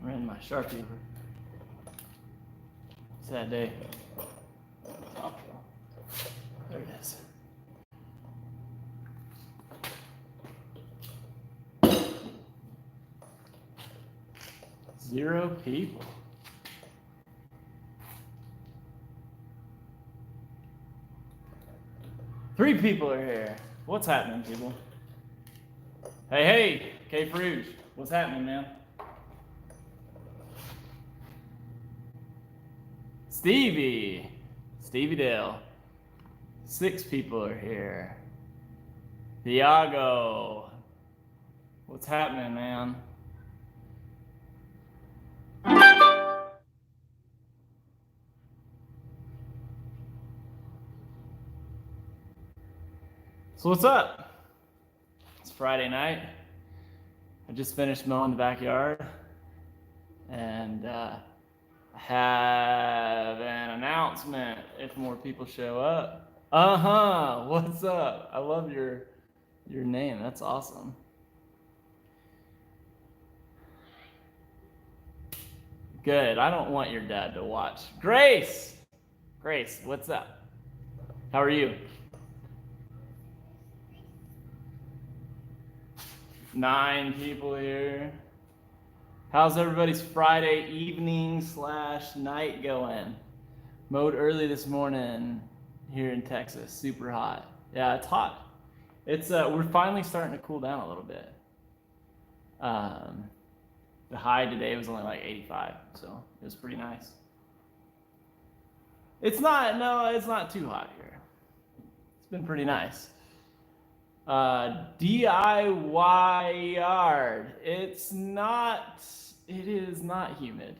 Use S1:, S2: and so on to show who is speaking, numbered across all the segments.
S1: Ran my Sharpie over. Sad day. There it is. Zero people. Three people are here. What's happening, people? Hey, Cape Rouge. What's happening, man? Stevie Dale. 6 people are here. Thiago. What's happening, man? So what's up? It's Friday night. I just finished mowing the backyard, and I have an announcement if more people show up. What's up? I love your name. That's awesome. Good. I don't want your dad to watch. Grace, what's up? How are you? 9 people here. How's everybody's Friday evening / night going? Mowed early this morning here in Texas. Super hot. Yeah, it's hot. It's we're finally starting to cool down a little bit. The high today was only like 85, so it was pretty nice. It's not too hot here. It's been pretty nice. DIY yard. It is not humid.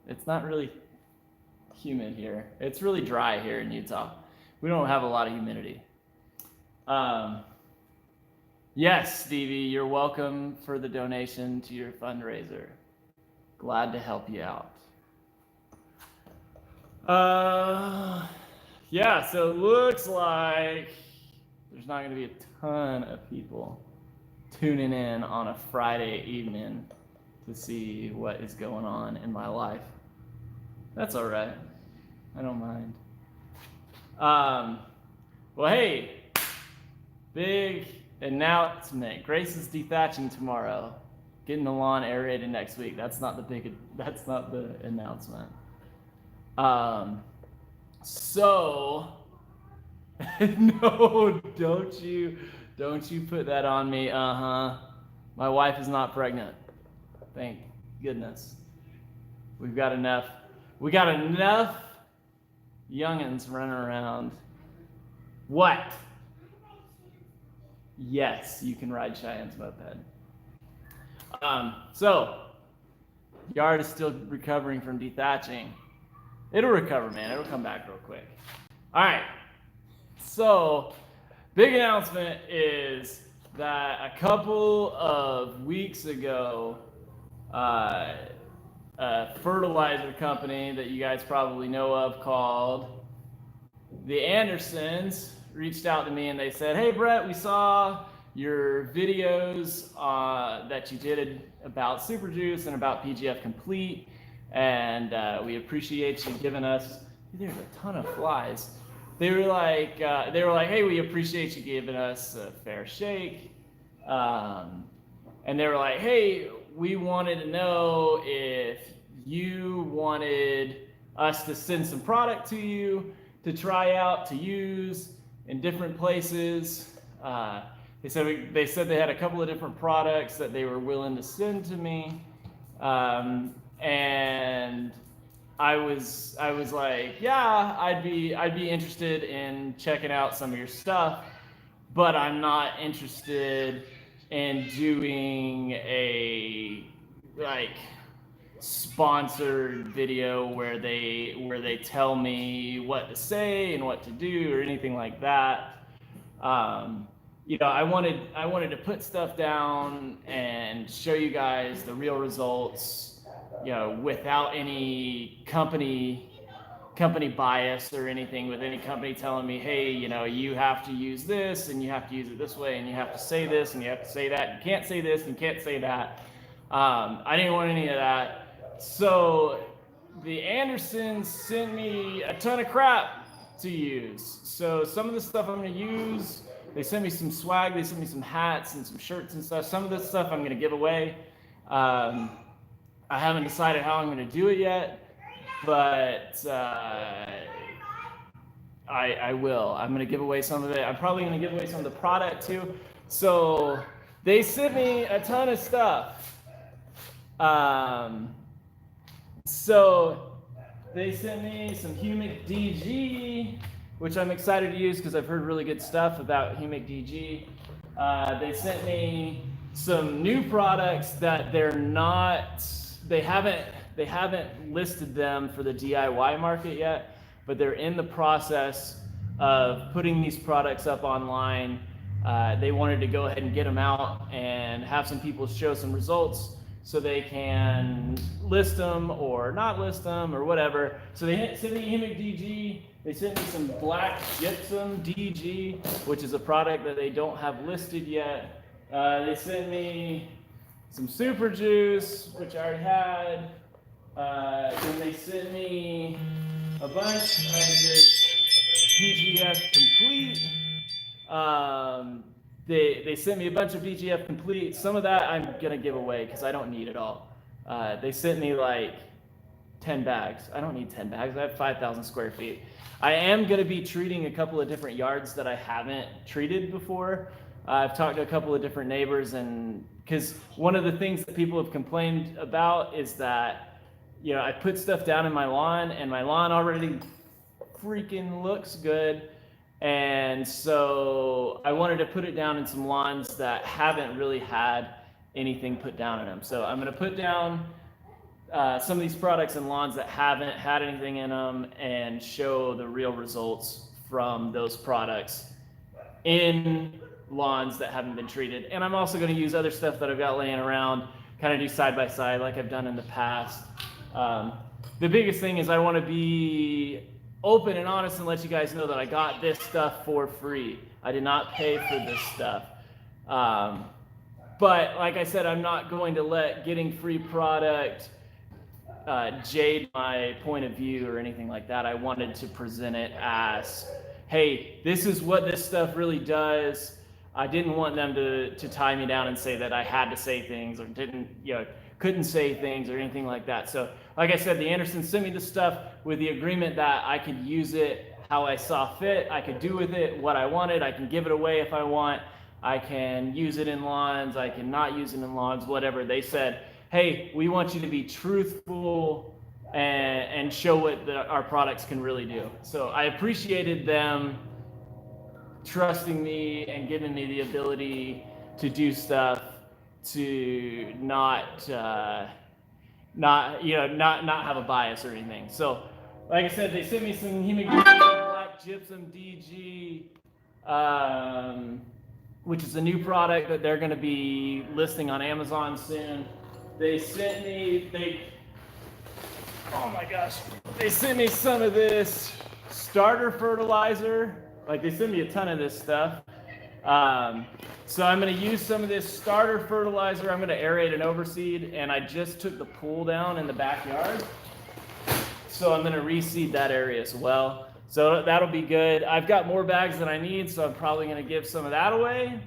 S1: It's not really humid here. It's really dry here in Utah. We don't have a lot of humidity. Yes, Stevie, you're welcome for the donation to your fundraiser. Glad to help you out. Yeah, so it looks like there's not going to be a ton of people tuning in on a Friday evening to see what is going on in my life. That's all right. I don't mind. Well, hey, big announcement. Grace is dethatching tomorrow, getting the lawn aerated next week. That's not the announcement. So no, don't you put that on me. My wife is not pregnant. Thank goodness. We got enough youngins running around. What? Yes, you can ride Cheyenne's moped. So yard is still recovering from dethatching. It'll recover, man. It'll come back real quick. All right. So, big announcement is that a couple of weeks ago, a fertilizer company that you guys probably know of called The Andersons reached out to me and they said, "Hey Brett, we saw your videos that you did about Super Juice and about PGF Complete, and we appreciate you giving us." There's a ton of flies. They were like, "Hey, we appreciate you giving us a fair shake," and they were like, "Hey, we wanted to know if you wanted us to send some product to you to try out to use in different places." They said they had a couple of different products that they were willing to send to me, and I was like, yeah, I'd be interested in checking out some of your stuff, but I'm not interested in doing a sponsored video where they tell me what to say and what to do or anything like that. I wanted to put stuff down and show you guys the real results, without any company bias or anything, with any company telling me, hey, you have to use this and you have to use it this way and you have to say this and you have to say that. You can't say this and you can't say that. I didn't want any of that. So the Andersons sent me a ton of crap to use. So some of the stuff I'm going to use, they sent me some swag, they sent me some hats and some shirts and stuff. Some of this stuff I'm going to give away. I haven't decided how I'm going to do it yet, but I will. I'm going to give away some of it. I'm probably going to give away some of the product too. So they sent me a ton of stuff. So they sent me some Humic DG, which I'm excited to use because I've heard really good stuff about Humic DG. They sent me some new products that they haven't listed them for the DIY market yet, but they're in the process of putting these products up online. They wanted to go ahead and get them out and have some people show some results so they can list them or not list them or whatever. So they sent me Humic DG. They sent me some Black Gypsum DG, which is a product that they don't have listed yet. They sent me some Super Juice, which I already had. Then they sent me a bunch of this PGF Complete. They sent me a bunch of PGF Complete. Some of that I'm gonna give away because I don't need it all. They sent me like 10 bags. I don't need 10 bags. I have 5,000 square feet. I am gonna be treating a couple of different yards that I haven't treated before. I've talked to a couple of different neighbors, and because one of the things that people have complained about is that, I put stuff down in my lawn and my lawn already freaking looks good. And so I wanted to put it down in some lawns that haven't really had anything put down in them. So I'm going to put down some of these products in lawns that haven't had anything in them and show the real results from those products in lawns that haven't been treated. And I'm also going to use other stuff that I've got laying around, kind of do side by side like I've done in the past. The biggest thing is I want to be open and honest and let you guys know that I got this stuff for free. I did not pay for this stuff. But like I said, I'm not going to let getting free product jade my point of view or anything like that. I wanted to present it as, hey, this is what this stuff really does. I didn't want them to tie me down and say that I had to say things or couldn't say things or anything like that. So like I said, the Andersons sent me the stuff with the agreement that I could use it how I saw fit. I could do with it what I wanted. I can give it away if I want. I can use it in lawns. I can not use it in lawns, whatever. They said, hey, we want you to be truthful and show what our products can really do. So I appreciated them trusting me and giving me the ability to do stuff to not have a bias or anything. So, like I said, they sent me some Humic DG, Black Gypsum DG, which is a new product that they're going to be listing on Amazon soon. They sent me, oh my gosh, they sent me some of this starter fertilizer. Like they sent me a ton of this stuff. So I'm going to use some of this starter fertilizer. I'm going to aerate and overseed, and I just took the pool down in the backyard. So I'm going to reseed that area as well. So that'll be good. I've got more bags than I need, so I'm probably going to give some of that away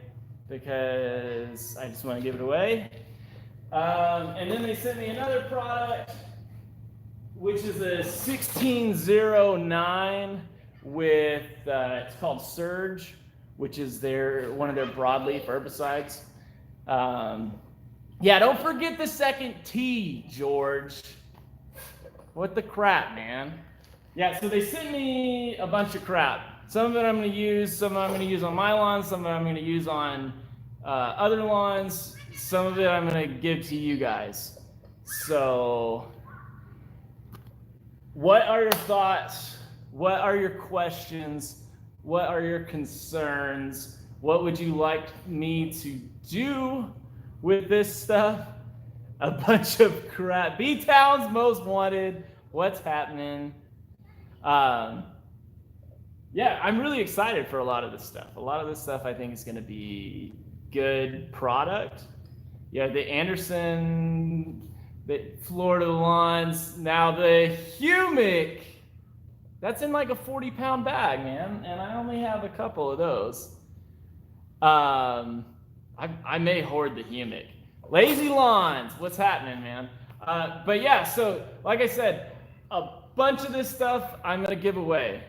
S1: because I just want to give it away. And then they sent me another product, which is a 1609 with, it's called Surge, which is one of their broadleaf herbicides. Yeah, don't forget the second T, George. What the crap, man? Yeah, so they sent me a bunch of crap. Some of it I'm going to use, some of it I'm going to use on my lawn, some of it I'm going to use on other lawns, some of it I'm going to give to you guys. So, what are your thoughts? What are your questions? What are your concerns? What would you like me to do with this stuff? A bunch of crap. B-Town's most wanted. What's happening? Yeah, I'm really excited for a lot of this stuff. A lot of this stuff I think is going to be good product. the Anderson, the Florida Lawns. Now the Humic, that's in like a 40-pound bag, man, and I only have a couple of those. I may hoard the Humic. Lazy Lawns, what's happening, man? But yeah, so like I said, a bunch of this stuff I'm gonna give away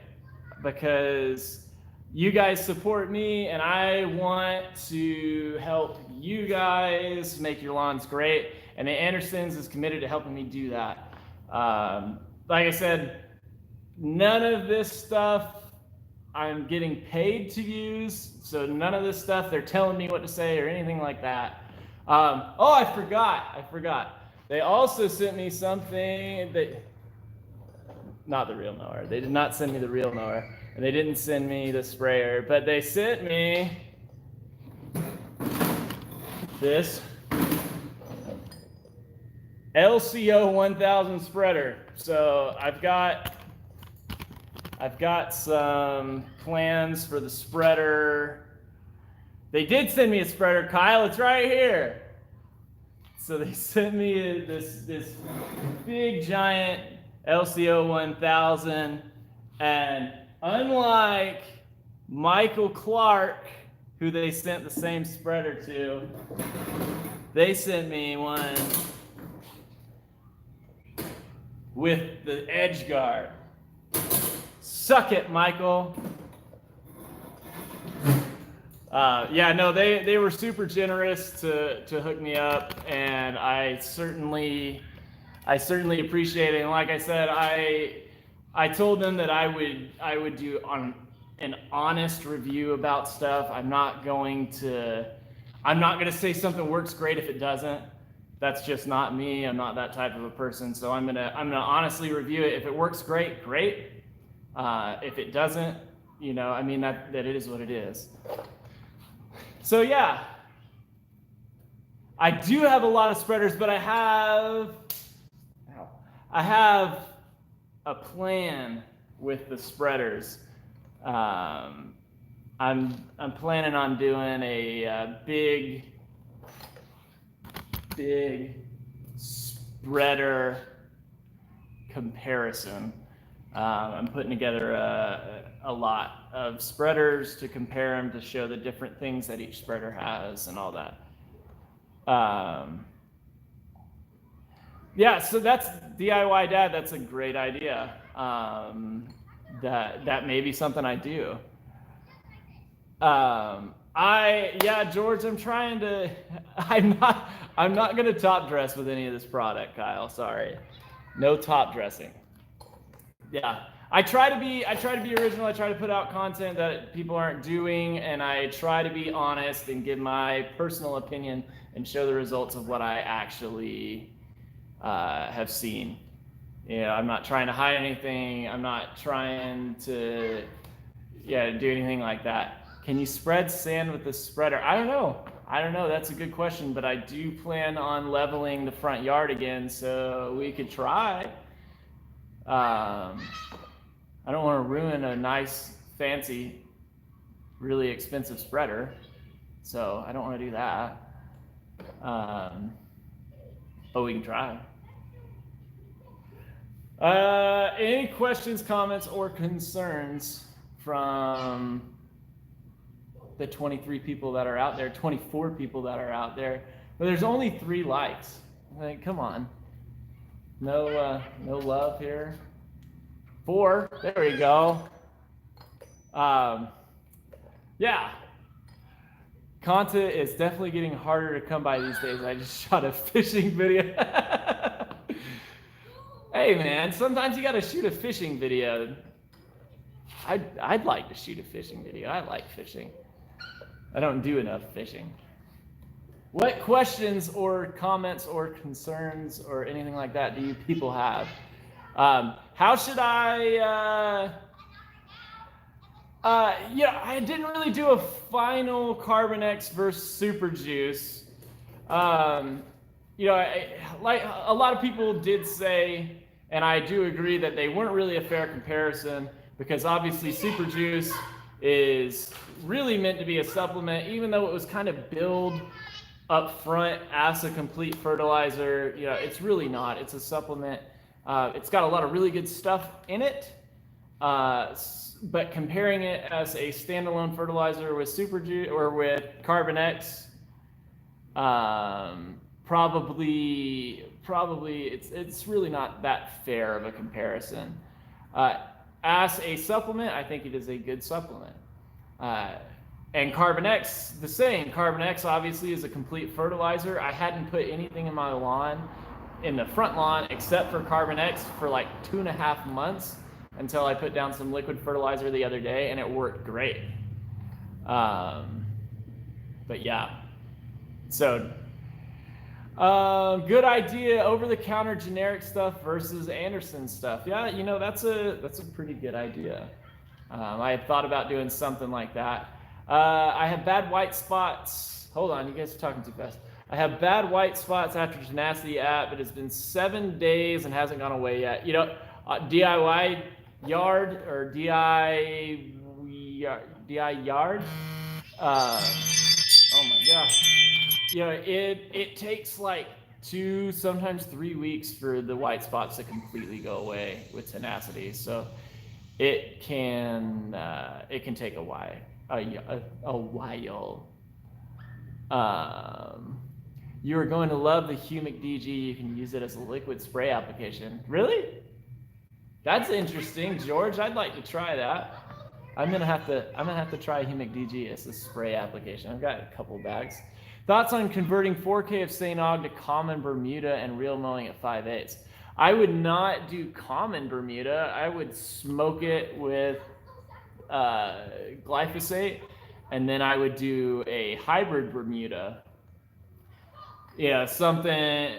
S1: because you guys support me and I want to help you guys make your lawns great. And the Andersons is committed to helping me do that. Like I said, none of this stuff I'm getting paid to use. So none of this stuff they're telling me what to say or anything like that. Oh, I forgot. They also sent me something that, not the real mower. They did not send me the real mower. And they didn't send me the sprayer, but they sent me this LCO 1000 spreader. So I've got some plans for the spreader. They did send me a spreader, Kyle. It's right here. So they sent me this big giant LCO 1000, and unlike Michael Clark, who they sent the same spreader to, they sent me one with the edge guard. Suck it, Michael. Yeah, no, they were super generous to hook me up, and I certainly appreciate it. And like I said, I told them that I would do an honest review about stuff. I'm not going to say something works great if it doesn't. That's just not me. I'm not that type of a person. So I'm gonna honestly review it. If it works great, great. If it doesn't, I mean that it is what it is. So yeah, I do have a lot of spreaders, but I have a plan with the spreaders. I'm planning on doing a big spreader comparison. I'm putting together a lot of spreaders to compare them, to show the different things that each spreader has and all that. Yeah, so that's DIY Dad. That's a great idea. That may be something I do. George, I'm not gonna top dress with any of this product, Kyle. Sorry, no top dressing. Yeah, I try to be original. I try to put out content that people aren't doing, and I try to be honest and give my personal opinion and show the results of what I actually have seen. I'm not trying to hide anything. I'm not trying to do anything like that. Can you spread sand with the spreader? I don't know. That's a good question, but I do plan on leveling the front yard again, so we could try. I don't want to ruin a nice, fancy, really expensive spreader, so I don't want to do that. But we can try. Any questions, comments, or concerns from the 23 people that are out there, 24 people that are out there? But there's only 3 likes. Like, come on. No love here. 4. There we go. Yeah. Content is definitely getting harder to come by these days. I just shot a fishing video. Hey man, sometimes you gotta shoot a fishing video. I'd like to shoot a fishing video. I like fishing. I don't do enough fishing. What questions or comments or concerns or anything like that do you people have? How should I, I didn't really do a final Carbon X versus Super Juice. Like a lot of people did say, and I do agree, that they weren't really a fair comparison, because obviously Super Juice is really meant to be a supplement, even though it was kind of billed up front as a complete fertilizer. You know, it's really not. It's a supplement. It's got a lot of really good stuff in it. But comparing it as a standalone fertilizer with Super Juice or with Carbon X, probably it's really not that fair of a comparison. As a supplement, I think it is a good supplement. And Carbon X, the same. Carbon X obviously is a complete fertilizer. I hadn't put anything in my lawn, in the front lawn, except for Carbon X for like 2.5 months until I put down some liquid fertilizer the other day, and it worked great. But yeah, so good idea. Over-the-counter generic stuff versus Anderson stuff. Yeah, you know, that's a pretty good idea. I had thought about doing something like that. I have bad white spots. Hold on, you guys are talking too fast. I have bad white spots after Tenacity app, but it's been 7 days and hasn't gone away yet. You know, DIY yard or DI yard. Oh my gosh. You know, it takes like 2, sometimes 3 weeks for the white spots to completely go away with Tenacity. So it can take a while. You are going to love the Humic DG. You can use it as a liquid spray application. Really? That's interesting, George. I'd like to try that. I'm gonna have to try Humic DG as a spray application. I've got a couple bags. Thoughts on converting 4K of St. Aug to common Bermuda and real mowing at 5/8? I would not do common Bermuda. I would smoke it with glyphosate, and then I would do a hybrid Bermuda. Yeah, something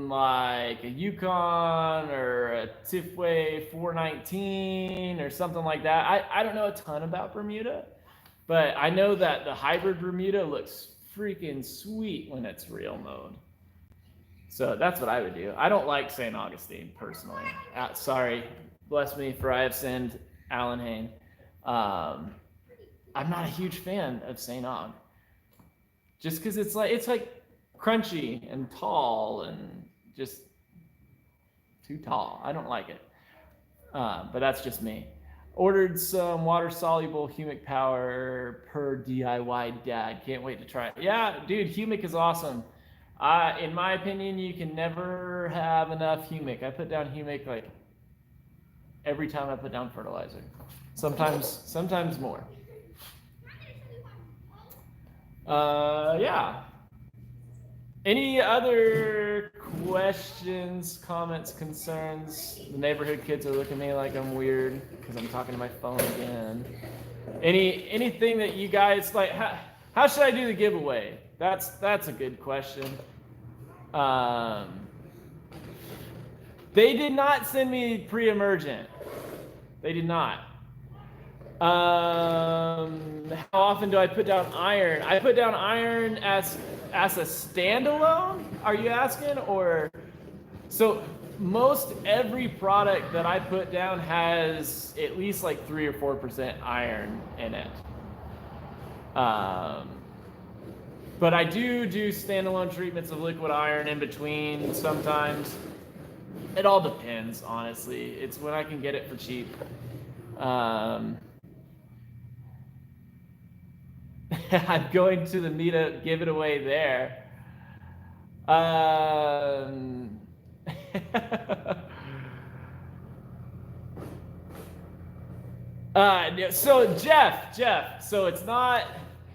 S1: like a Yukon or a Tifway 419 or something like that. I don't know a ton about Bermuda, but I know that the hybrid Bermuda looks freaking sweet when it's real mowed. So that's what I would do. I don't like St. Augustine personally. Sorry, bless me for I have sinned, Alan Hain. I'm not a huge fan of St. Aug. Just because it's like crunchy and tall and just too tall. I don't like it. But that's just me. Ordered some water-soluble Humic Power per DIY dad. Can't wait to try it. Yeah, dude, Humic is awesome. In my opinion, you can never have enough Humic. I put down Humic like every time I put down fertilizer. Sometimes more. Yeah. Any other questions, comments, concerns? The neighborhood kids are looking at me like I'm weird because I'm talking to my phone again. Anything that you guys like? How should I do the giveaway? That's a good question. They did not send me pre-emergent. They did not. How often do I put down iron? I put down iron as a standalone? Are you asking? Or so most every product that I put down has at least like 3 or 4% iron in it. But I do standalone treatments of liquid iron in between sometimes. It all depends, honestly. It's when I can get it for cheap. I'm going to the meetup, give it away there. So Jeff, so it's not,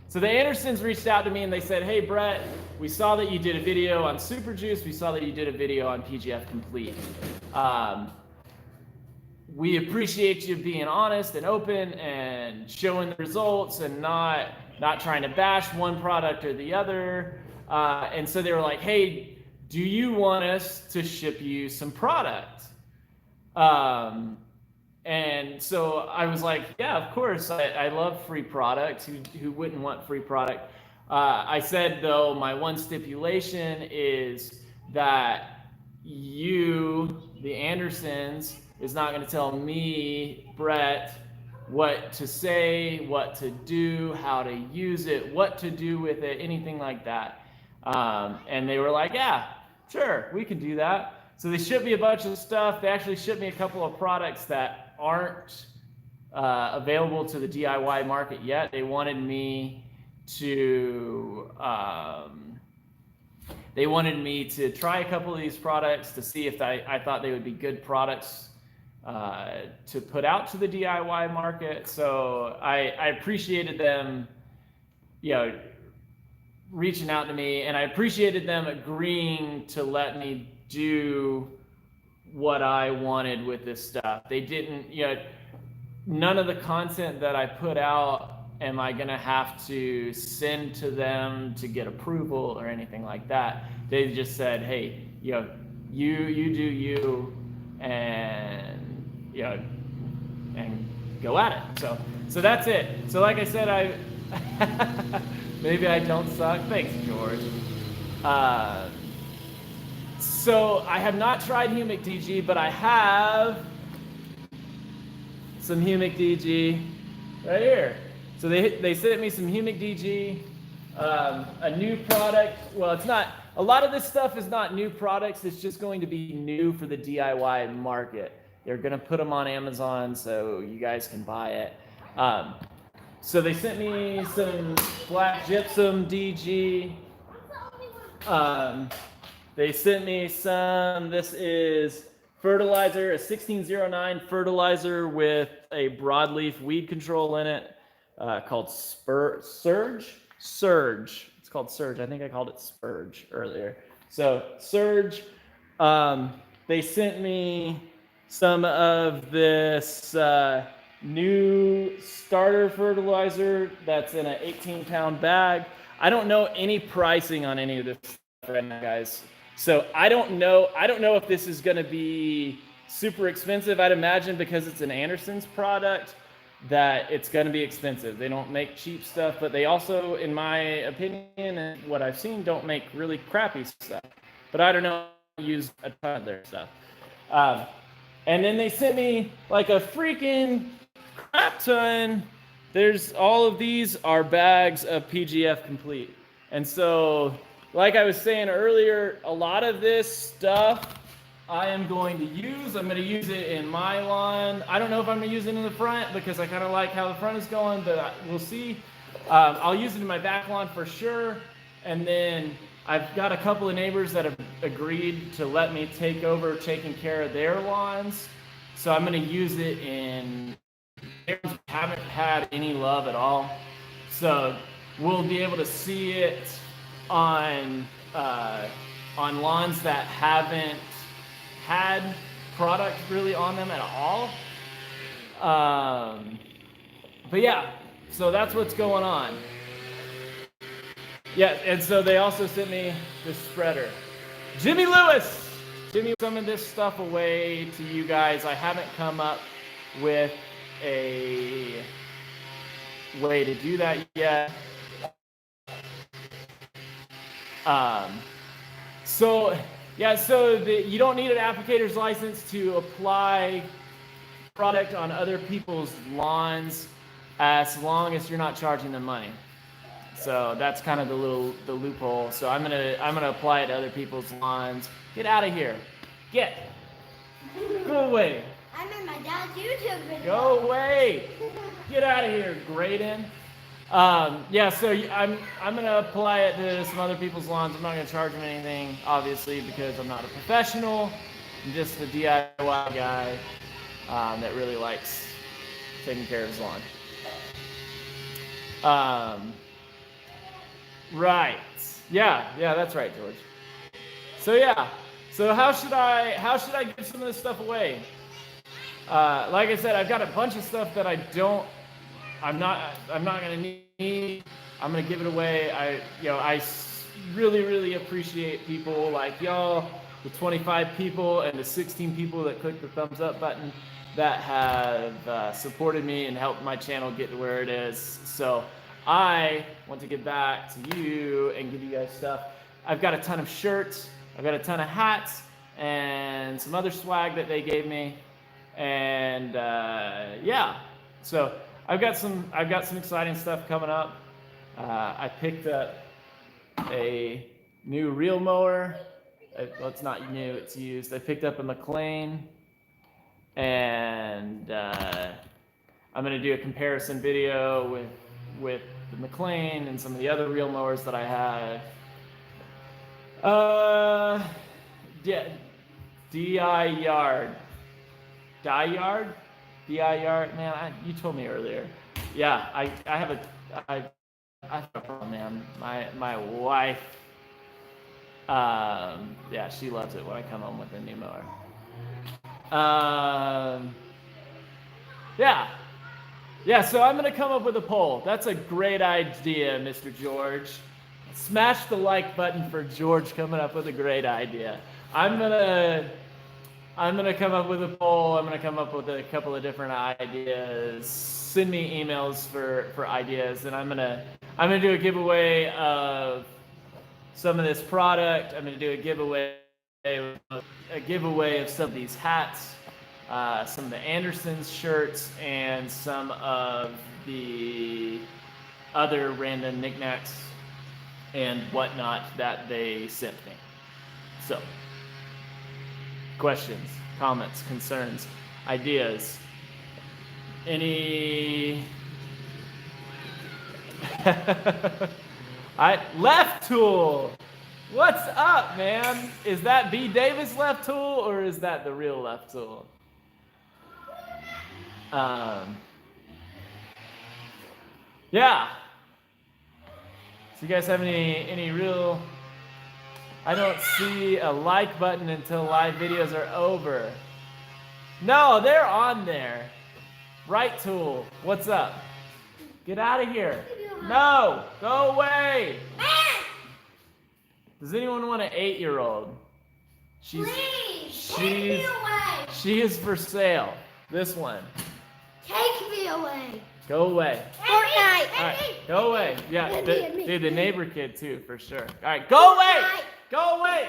S1: so the Andersons reached out to me and they said, hey Brett, we saw that you did a video on Super Juice. We saw that you did a video on PGF Complete. We appreciate you being honest and open and showing the results and not trying to bash one product or the other. And so they were like, hey, do you want us to ship you some product? And so I was like, yeah, of course. I love free product. Who wouldn't want free product? I said, though, my one stipulation is that you, the Andersons, is not going to tell me, Brett, what to say, what to do, how to use it, what to do with it, anything like that. And they were like, yeah, sure, we can do that. So they shipped me a bunch of stuff. They actually shipped me a couple of products that aren't available to the DIY market yet. They wanted me to try a couple of these products to see if I thought they would be good products to put out to the DIY market. So I appreciated them, reaching out to me, and I appreciated them agreeing to let me do what I wanted with this stuff. They didn't, none of the content that I put out am I gonna have to send to them to get approval or anything like that. They just said, hey, you do you, and and go at it. So that's it. So like I said, maybe I don't suck. Thanks, George. So I have not tried Humic DG, but I have some Humic DG right here. So they sent me some Humic DG, a new product. Well, it's not, a lot of this stuff is not new products. It's just going to be new for the DIY market. They're going to put them on Amazon so you guys can buy it. So they sent me some black gypsum DG. They sent me some, this is fertilizer, a 1609 fertilizer with a broadleaf weed control in it, called Surge. It's called Surge. I think I called it Spurge earlier. So Surge. They sent me some of this new starter fertilizer that's in an 18-pound bag. I don't know any pricing on any of this stuff right now, guys. So I don't know if this is going to be super expensive. I'd imagine because it's an Anderson's product that it's going to be expensive. They don't make cheap stuff, but they also, in my opinion and what I've seen, don't make really crappy stuff. But I don't know, I use a ton of their stuff. And then they sent me like a freaking crap ton. There's all of these are bags of PGF Complete. And so, like I was saying earlier, a lot of this stuff I am going to use. I'm going to use it in my lawn. I don't know if I'm going to use it in the front because I kind of like how the front is going, but we'll see. I'll use it in my back lawn for sure. And then I've got a couple of neighbors that have agreed to let me take over taking care of their lawns. So I'm going to use it in areas that haven't had any love at all. So we'll be able to see it on lawns that haven't had product really on them at all. But yeah, so that's what's going on. Yeah, and so they also sent me this spreader. Jimmy Lewis! Jimmy, some of this stuff away to you guys. I haven't come up with a way to do that yet. So you don't need an applicator's license to apply product on other people's lawns as long as you're not charging them money. So that's kind of the loophole. So I'm gonna apply it to other people's lawns. Get out of here. Go away.
S2: I'm in my dad's YouTube video.
S1: Go away. Get out of here, Graydon. Yeah, so I'm gonna apply it to some other people's lawns. I'm not gonna charge them anything, obviously, because I'm not a professional. I'm just a DIY guy that really likes taking care of his lawn. Right. Yeah, that's right, George. So yeah. So how should I give some of this stuff away? Like I said, I've got a bunch of stuff that I'm not gonna need. I'm gonna give it away. I really appreciate people like y'all, the 25 people and the 16 people that clicked the thumbs up button that have supported me and helped my channel get to where it is. So I want to get back to you and give you guys stuff. I've got a ton of shirts, I've got a ton of hats, and some other swag that they gave me. And yeah, So I've got some exciting stuff coming up. I picked up a new reel mower. Well, it's not new, it's used. I picked up a McLean, and I'm gonna do a comparison video with the McLean and some of the other reel mowers that I have. Yeah, DI Yard. Man, you told me earlier. Yeah, I have a problem, man. My wife, yeah, she loves it when I come home with a new mower. Yeah, so I'm gonna come up with a poll. That's a great idea, Mr. George. Smash the like button for George coming up with a great idea. I'm gonna come up with a poll. I'm gonna come up with a couple of different ideas. Send me emails for ideas, and I'm gonna do a giveaway of some of this product. I'm gonna do a giveaway of some of these hats, some of the Andersons shirts, and some of the other random knickknacks and whatnot that they sent me. So, questions, comments, concerns, ideas, any... Left tool! What's up, man? Is that B. Davis left tool, or is that the real left tool? Yeah. So you guys have any real... I don't see a like button until live videos are over. No, they're on there. Right tool, what's up? Get out of here. No, go away. Does anyone want an 8-year-old?
S2: Please, take me away.
S1: She is for sale. This one.
S2: Take me away.
S1: Go away.
S2: Fortnite.
S1: All right, go away. Yeah,
S2: Me.
S1: dude, the neighbor kid too, for sure. All right, go away. Go away.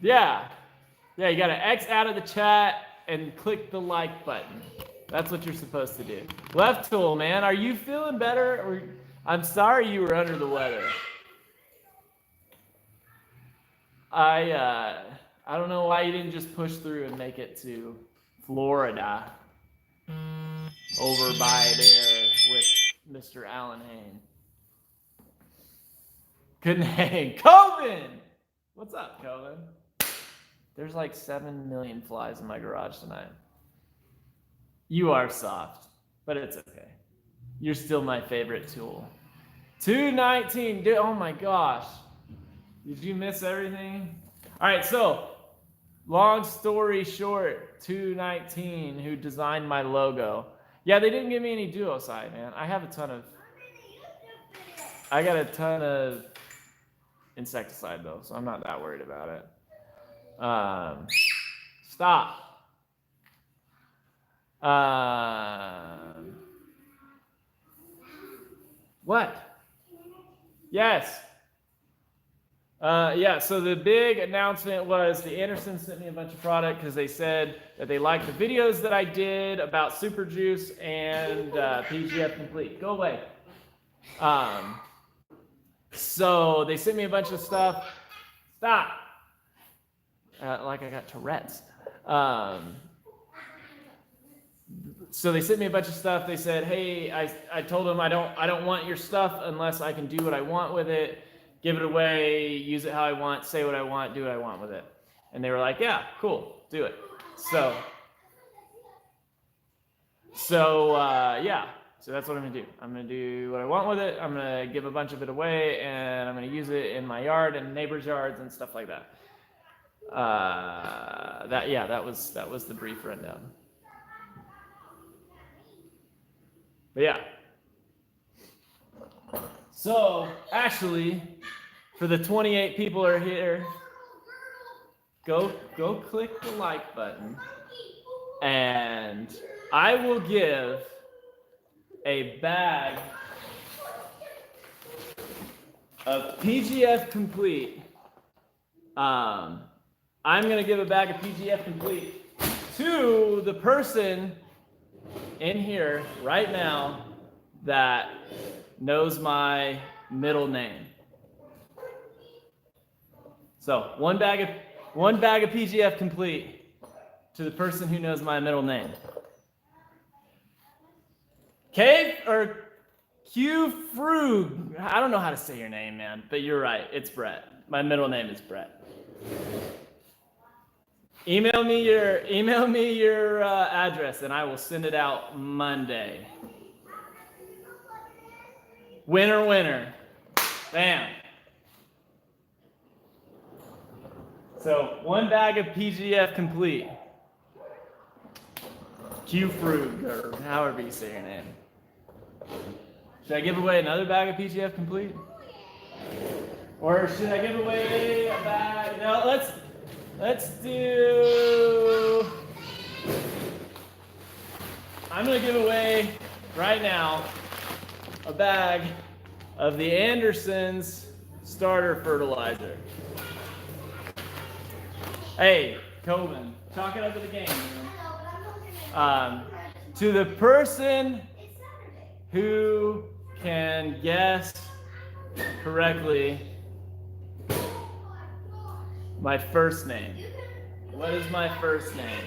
S1: Yeah, you gotta X out of the chat and click the like button. That's what you're supposed to do. Left tool, man, are you feeling better? Or I'm sorry you were under the weather. I don't know why you didn't just push through and make it to Florida, over by there with Mr. Alan Hain. Couldn't hang. Coven! What's up, Coven? There's like 7 million flies in my garage tonight. You are soft, but it's okay. You're still my favorite tool. 219, dude, oh my gosh. Did you miss everything? All right, so long story short, 219, who designed my logo. Yeah, they didn't give me any duocide, man. I got a ton of insecticide though, so I'm not that worried about it. Stop. What? Yes. Yeah, so the big announcement was the Andersons sent me a bunch of product because they said that they liked the videos that I did about Super Juice and PGF Complete. Go away. So they sent me a bunch of stuff. Stop. Like I got Tourette's. So they sent me a bunch of stuff. They said, hey, I told them I don't want your stuff unless I can do what I want with it. Give it away, use it how I want, say what I want, do what I want with it. And they were like, yeah, cool, do it. So yeah, so that's what I'm gonna do. I'm gonna do what I want with it. I'm gonna give a bunch of it away, and I'm gonna use it in my yard and neighbors' yards and stuff like that. That was the brief rundown. But yeah. So actually, for the 28 people who are here, go click the like button, and I will give a bag of PGF Complete I'm going to give a bag of PGF Complete to the person in here right now that knows my middle name. So one bag of PGF Complete to the person who knows my middle name. Cave or Q Frug. I don't know how to say your name, man, but you're right. It's Brett. My middle name is Brett. Email me your address and I will send it out Monday. Winner, winner. Bam. So one bag of PGF Complete. Q Frug, or however you say your name. Should I give away another bag of PGF Complete? Or should I give away a bag? No, let's do. I'm gonna give away right now a bag of the Andersons starter fertilizer. Hey, Coben, chalk it up to the game, man. To the person who can guess correctly my first name. What is my first name?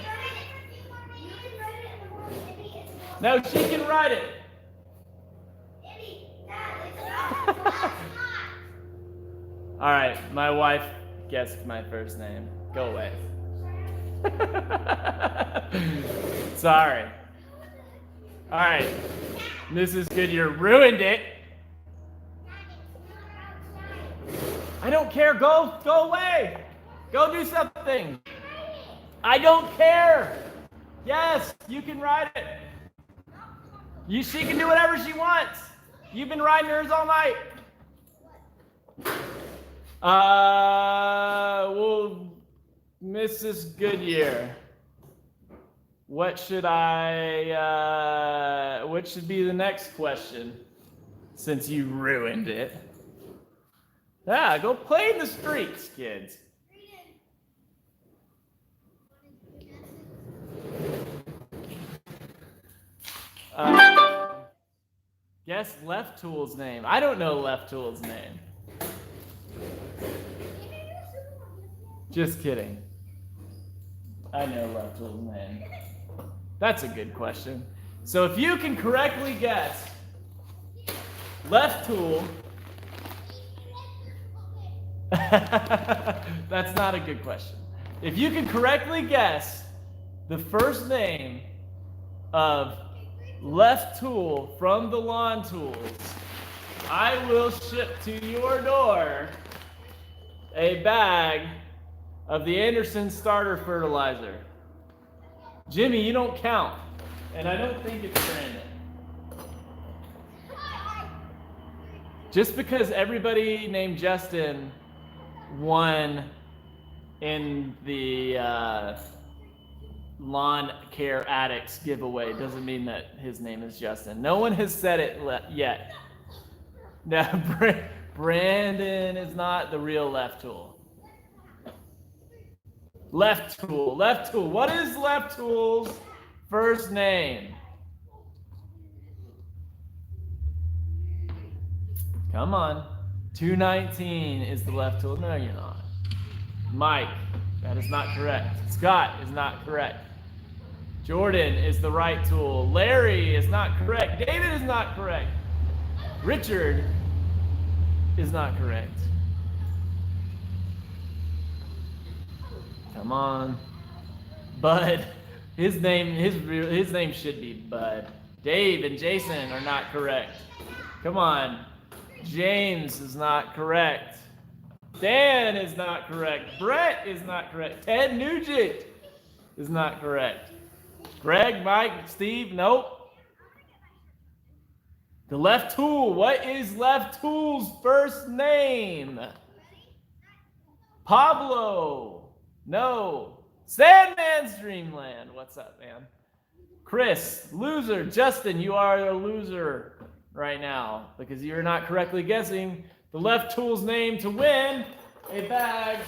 S1: No, she can write it. All right, my wife guessed my first name. Go away. Sorry. All right, Mrs. Goodyear ruined it. I don't care. Go away. Go do something. I don't care. Yes, you can ride it. She can do whatever she wants. You've been riding hers all night. Well, Mrs. Goodyear, what should be the next question since you ruined it? Yeah, go play in the streets, kids. Guess Left Tool's name. I don't know Left Tool's name. Just kidding. I know Left Tool's name. That's a good question. So if you can correctly guess Left Tool, that's not a good question. If you can correctly guess the first name of Left Tool from the Lawn Tools, I will ship to your door a bag of the Anderson starter fertilizer. Jimmy, you don't count, and I don't think it's Brandon. Just because everybody named Justin won in the Lawn Care Addicts giveaway doesn't mean that his name is Justin. No one has said it yet. Now, Brandon is not the real Left Tool. Left Tool. What is Left Tool's first name? Come on. 219 is the Left Tool. No, you're not. Mike, that is not correct. Scott is not correct. Jordan is the right tool. Larry is not correct. David is not correct. Richard is not correct. Come on. Bud. His name should be Bud. Dave and Jason are not correct. Come on. James is not correct. Dan is not correct. Brett is not correct. Ted Nugent is not correct. Greg, Mike, Steve, nope. The Left Tool. What is Left Tool's first name? Pablo. No. Sandman's Dreamland. What's up, man? Chris, loser. Justin, you are a loser right now because you're not correctly guessing the Left Tool's name to win a bag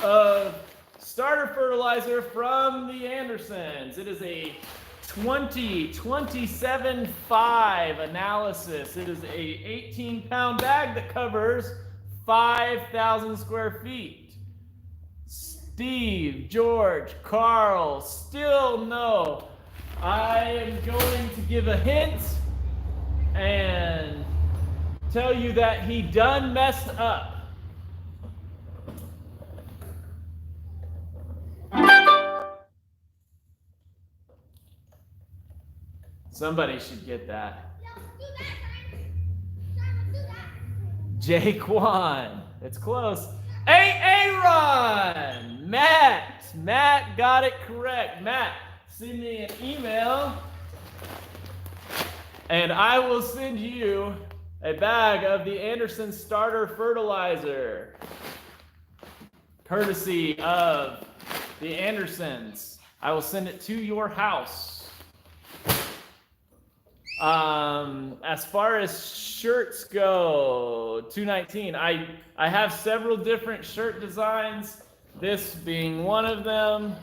S1: of starter fertilizer from the Andersons. It is a 27.5 analysis. It is a 18-pound bag that covers 5,000 square feet. Steve, George, Carl, still no. I am going to give a hint and tell you that he done messed up. Somebody should get that. Jaquan. It's close. Aaron. Matt got it correct. Matt, send me an email and I will send you a bag of the Anderson starter fertilizer, courtesy of the Andersons. I will send it to your house. As far as shirts go, 219, I have several different shirt designs, this being one of them.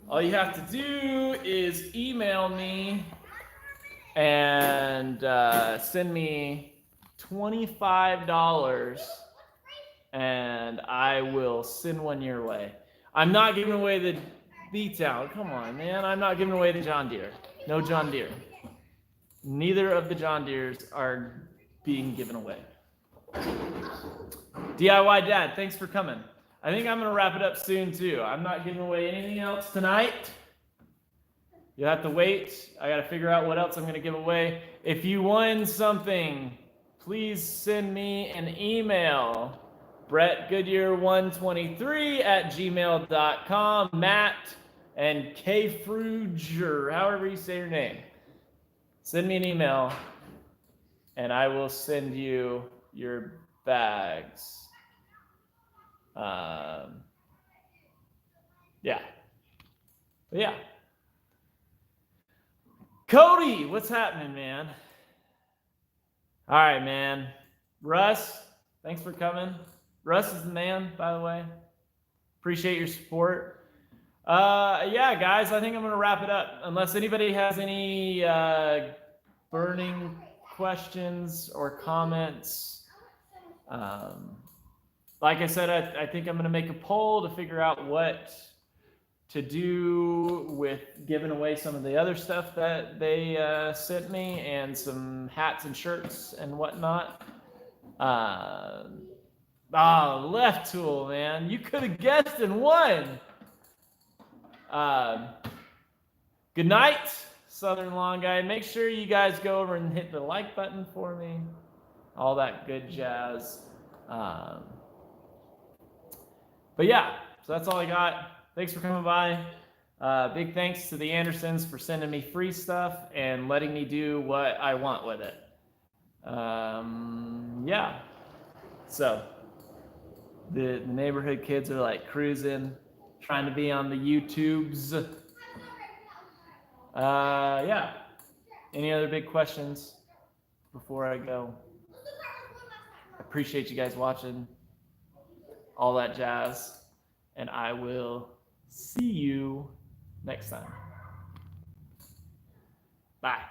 S1: All you have to do is email me and send me $25 and I will send one your way. I'm not giving away the B-Town. Come on, man. I'm not giving away the John Deere. No John Deere. Neither of the John Deeres are being given away. DIY Dad, thanks for coming. I think I'm going to wrap it up soon, too. I'm not giving away anything else tonight. You'll have to wait. I got to figure out what else I'm going to give away. If you won something, please send me an email. BrettGoodyear123@gmail.com. Matt and K. Fruger, however you say your name. Send me an email, and I will send you your bags. Yeah. But yeah. Cody, what's happening, man? All right, man. Russ, thanks for coming. Russ is the man, by the way. Appreciate your support. Yeah, guys, I think I'm going to wrap it up. Unless anybody has any burning questions or comments. Like I said, I think I'm going to make a poll to figure out what to do with giving away some of the other stuff that they sent me and some hats and shirts and whatnot. Left tool, man. You could have guessed and won. Good night, Southern Lawn Guy. Make sure you guys go over and hit the like button for me. All that good jazz. But yeah, so that's all I got. Thanks for coming by. Big thanks to the Andersons for sending me free stuff and letting me do what I want with it. Yeah. So the neighborhood kids are like cruising, trying to be on the YouTubes. Yeah. Any other big questions before I go? I appreciate you guys watching. All that jazz. And I will see you next time. Bye.